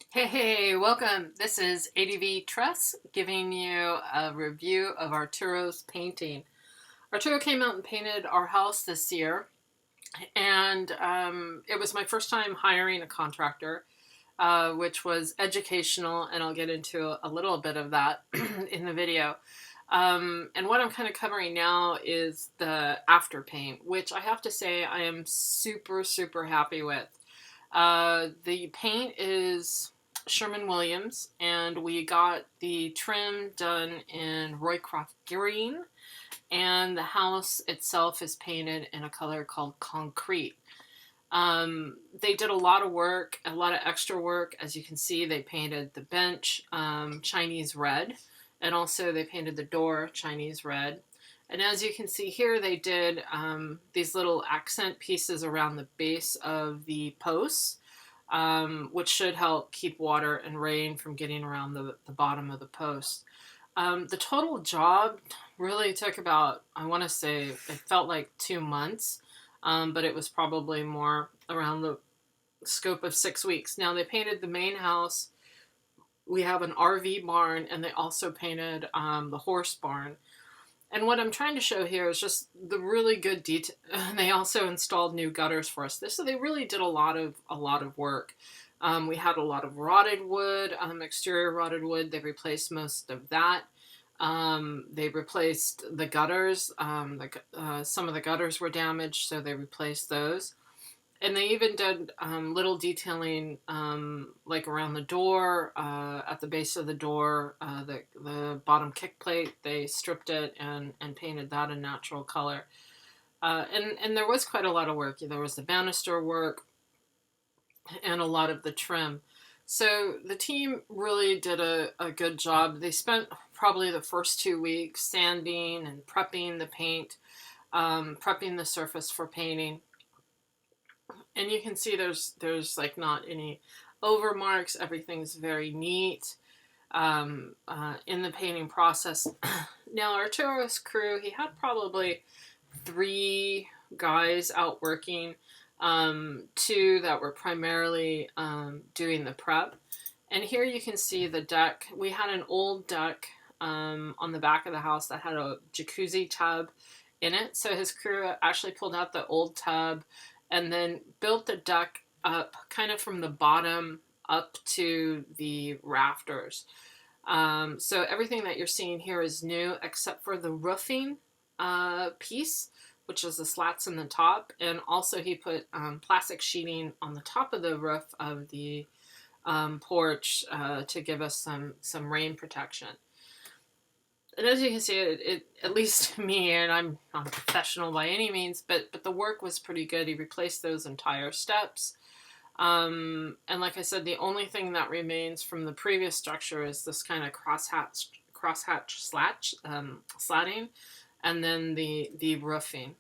Hey, welcome. This is ADV Trust giving you a review of Arturo's painting. Arturo came out and painted our house this year, and it was my first time hiring a contractor, which was educational, and I'll get into a little bit of that in the video. And what I'm kind of covering now is the after paint, which I have to say I am super, super happy with. The paint is Sherman-Williams, and we got the trim done in Roycroft green, and the house itself is painted in a color called concrete. They did a lot of work, a lot of extra work. As you can see, they painted the bench Chinese red, and also they painted the door Chinese red. And as you can see here, they did these little accent pieces around the base of the posts, which should help keep water and rain from getting around the bottom of the post. The total job really took about, I want to say, it felt like 2 months, but it was probably more around the scope of 6 weeks. Now, they painted the main house. We have an RV barn, and they also painted the horse barn. And what I'm trying to show here is just the really good detail. They also installed new gutters for us. So they really did a lot of work. We had a lot of rotted wood, exterior rotted wood. They replaced most of that. They replaced the gutters. Some of the gutters were damaged, so they replaced those. And they even did little detailing, like around the door, at the base of the door, the bottom kick plate. They stripped it and painted that a natural color. And there was quite a lot of work. There was the banister work and a lot of the trim. So the team really did a good job. They spent probably the first 2 weeks sanding and prepping the paint, prepping the surface for painting. And you can see there's like not any over marks. Everything's very neat in the painting process. Now, Arturo's crew, he had probably 3 guys out working, 2 that were primarily doing the prep. And here you can see the deck. We had an old deck on the back of the house that had a jacuzzi tub in it. So his crew actually pulled out the old tub and then built the deck up kind of from the bottom up to the rafters. So everything that you're seeing here is new except for the roofing piece, which is the slats in the top. And also he put plastic sheeting on the top of the roof of the porch to give us some rain protection. And as you can see, it at least to me, and I'm not a professional by any means, but the work was pretty good. He replaced those entire steps. And like I said, the only thing that remains from the previous structure is this kind of crosshatch slatting, and then the roofing.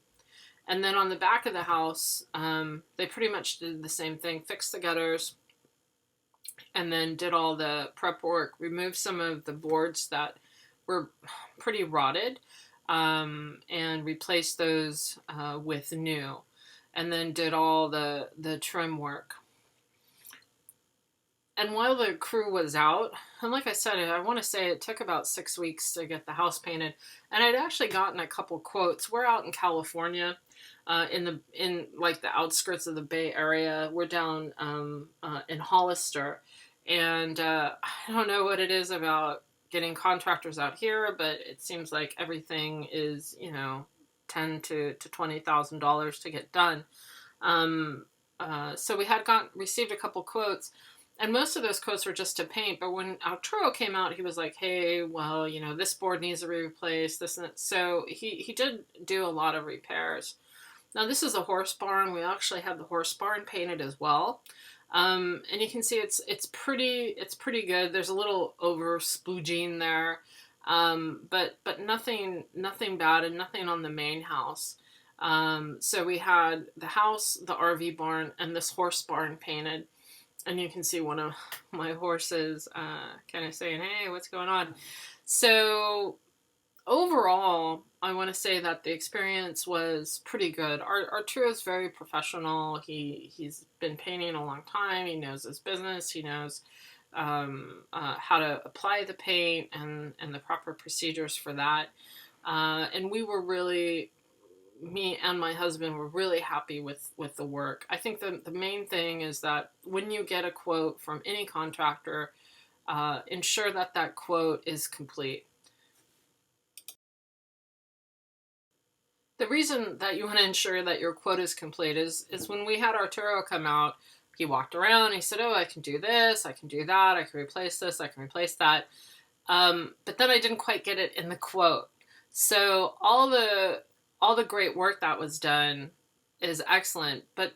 And then on the back of the house, they pretty much did the same thing, fixed the gutters, and then did all the prep work, removed some of the boards that were pretty rotted, and replaced those with new, and then did all the trim work. And while the crew was out, and like I said, I want to say it took about 6 weeks to get the house painted, and I'd actually gotten a couple quotes. We're out in California, in like the outskirts of the Bay Area. We're down in Hollister, and I don't know what it is about getting contractors out here, but it seems like everything is, $10,000 to $20,000 to get done. So we had received a couple quotes, and most of those quotes were just to paint. But when Arturo came out, he was like, "Hey, well, this board needs to be replaced. This and that." So he did do a lot of repairs. Now this is a horse barn. We actually had the horse barn painted as well. And you can see it's pretty good. There's a little over splooging there, but nothing bad, and nothing on the main house. So we had the house, the RV barn, and this horse barn painted. And you can see one of my horses kind of saying, "Hey, what's going on?" So overall, I want to say that the experience was pretty good. Arturo's very professional. He's been painting a long time. He knows his business. He knows how to apply the paint and the proper procedures for that. And we were really, me and my husband were really happy with the work. I think the main thing is that when you get a quote from any contractor, ensure that that quote is complete. The reason that you want to ensure that your quote is complete is when we had Arturo come out, he walked around, he said, oh, I can do this, I can do that, I can replace this, I can replace that. But then I didn't quite get it in the quote. So all the great work that was done is excellent, but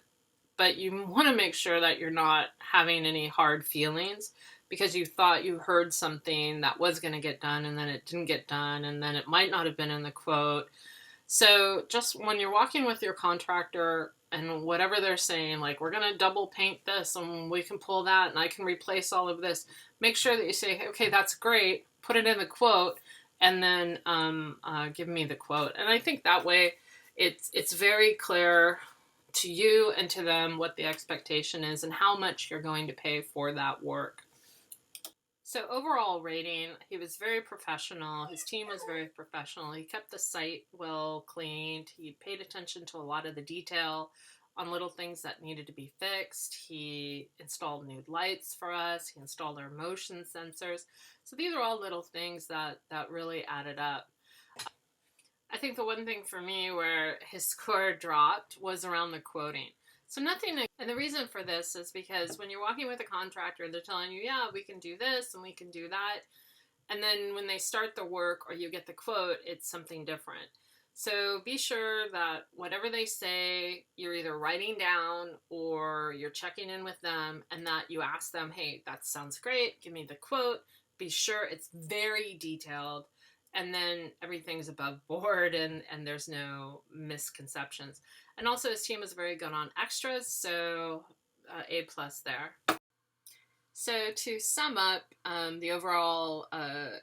you want to make sure that you're not having any hard feelings because you thought you heard something that was going to get done and then it didn't get done and then it might not have been in the quote. So just when you're walking with your contractor and whatever they're saying, like we're going to double paint this and we can pull that and I can replace all of this, make sure that you say, okay, that's great, put it in the quote, and then give me the quote. And I think that way it's very clear to you and to them what the expectation is and how much you're going to pay for that work. So overall rating, he was very professional. His team was very professional. He kept the site well cleaned. He paid attention to a lot of the detail on little things that needed to be fixed. He installed new lights for us. He installed our motion sensors. So these are all little things that really added up. I think the one thing for me where his score dropped was around the quoting. So nothing, and the reason for this is because when you're walking with a contractor, they're telling you, yeah, we can do this and we can do that. And then when they start the work or you get the quote, it's something different. So be sure that whatever they say, you're either writing down or you're checking in with them and that you ask them, hey, that sounds great, give me the quote. Be sure it's very detailed and then everything's above board and there's no misconceptions. And also his team is very good on extras, so A+ there. So to sum up the overall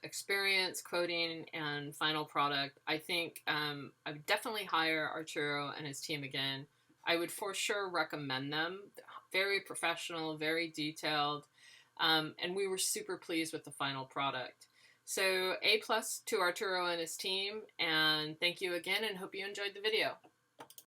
experience, quoting, and final product, I think I would definitely hire Arturo and his team again. I would for sure recommend them. Very professional, very detailed, and we were super pleased with the final product. So A+ to Arturo and his team, and thank you again and hope you enjoyed the video.